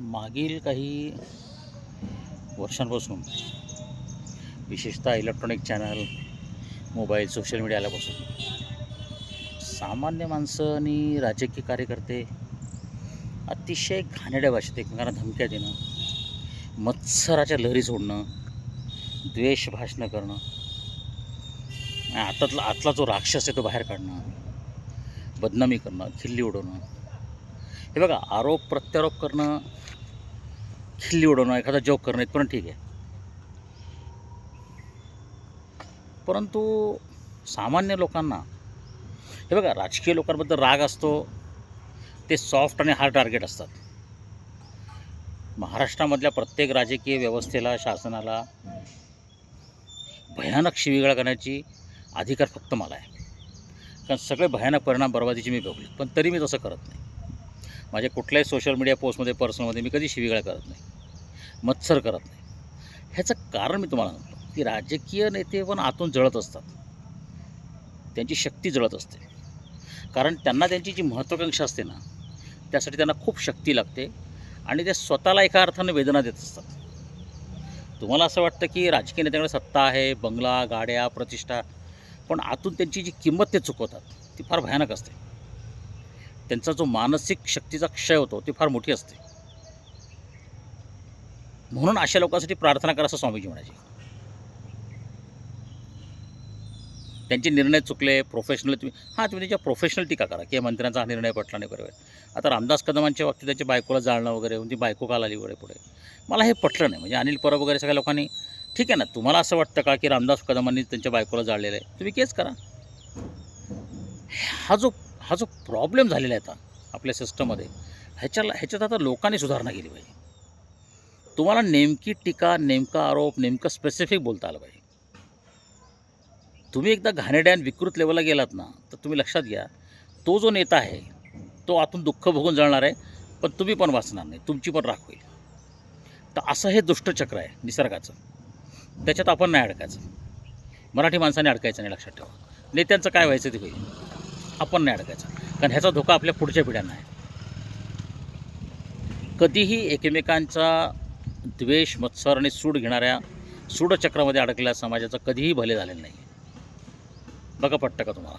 मागील काही वर्षांपासून विशेषतः electronic channel, mobile, social media आल्यापासून सामान्य माणसं आणि राजकीय कार्यकर्ते अतिशय घाणेरड्या भाषेत एकमेकांना धमक्या देणं, मत्सराच्या लहरी सोडणं, द्वेष भाषणं करणं, आतला जो राक्षस आहे तो बाहेर काढणं, बदनामी करणं, खिल्ली उडवणं. हे बघा, आरोप प्रत्यारोप करणं, खिल्ली उडवणं, एखादा जोक करणं इथपर्यंत ठीक आहे. परंतु सामान्य लोकांना, हे बघा, राजकीय लोकांबद्दल राग असतो, ते सॉफ्ट आणि हार्ड टार्गेट असतात. महाराष्ट्रामधल्या प्रत्येक राजकीय व्यवस्थेला, शासनाला भयानक शिवीगाळ करण्याची अधिकार फक्त मला आहे. कारण सगळे भयानक परिणाम बर्बादीचे मी भोगले, पण तरी मी तसं करत नाही. माझ्या कुठल्याही सोशल मीडिया पोस्टमध्ये, पर्सनलमध्ये मी कधी शिवीगाळ करत नाही, मत्सर करत नाही. ह्याचं कारण मी तुम्हाला सांगतो की राजकीय नेते पण आतून जळत असतात, त्यांची शक्ती जळत असते. कारण त्यांना त्यांची जी महत्त्वाकांक्षा असते ना, त्यासाठी त्यांना खूप शक्ती लागते आणि ते स्वतःला एका अर्थाने वेदना देत असतात. तुम्हाला असं वाटतं की राजकीय नेत्यांकडे सत्ता आहे, बंगला, गाड्या, प्रतिष्ठा, पण आतून त्यांची जी किंमत ते चुकवतात ती फार भयानक असते. त्यांचा जो मानसिक शक्तीचा क्षय होतो ती फार मोठी असते. म्हणून अशा लोकांसाठी प्रार्थना करा असं स्वामीजी म्हणायचे. त्यांचे निर्णय चुकले, प्रोफेशनल तुम्ही त्यांच्या प्रोफेशनल टीका करा की मंत्र्यांचा हा निर्णय पटला नाही, बरोबर. आता रामदास कदमांच्या बाबतीत त्यांच्या बायकोला जाळणं वगैरे, ती बायको काल आली वगैरे पुढे, मला हे पटलं नाही. म्हणजे अनिल परब वगैरे सगळ्या लोकांनी, ठीक आहे ना, तुम्हाला असं वाटतं का की रामदास कदमांनी त्यांच्या बायकोला जाळलेलं आहे, तुम्ही केस करा. हा जो प्रॉब्लेम झालेला आहे आता आपल्या सिस्टममध्ये, ह्याच्यात आता लोकांनी सुधारणा केली पाहिजे. तुम्हाला नेमकी टीका, नेमका आरोप, नेमकं स्पेसिफिक बोलता आलं पाहिजे. तुम्ही एकदा घाणेरड्या आणि विकृत लेवलला गेलात ना, तर तुम्ही लक्षात घ्या, तो जो नेता आहे तो आतून दुःख भोगून जळणार आहे, पण तुम्ही पण वाचणार नाही, तुमची पण राख होईल. तर असं हे दुष्टचक्र आहे निसर्गाचं, त्याच्यात आपण नाही अडकायचं. मराठी माणसाने अडकायचं नाही, लक्षात ठेवा. नेत्यांचं काय व्हायचं ते होईल, आपण नाही अडकायचं. कारण ह्याचा धोका आपल्या पुढच्या पिढ्यांना आहे. कधीही एकमेकांचा द्वेष, मत्सर आणि सूड घेणाऱ्या सूडचक्रामध्ये अडकलेल्या समाजाचं कधीही भले झालेलं नाही. बघा, पटतं का तुम्हाला?